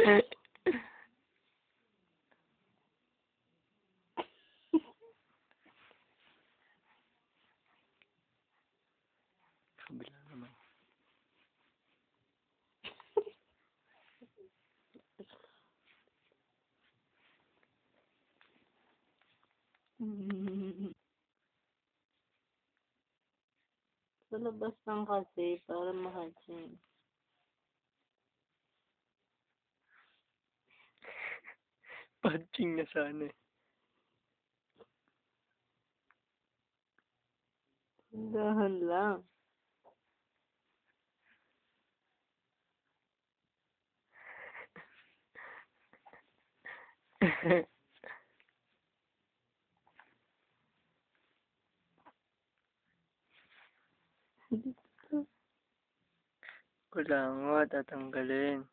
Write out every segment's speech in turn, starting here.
Kabila naman. Sa labas lang kasi, para ma-hatching. Patching na sana eh. Dahan lang. Wala nga, tatanggalin.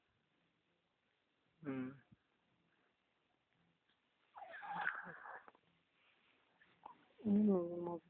Hmm. Ano,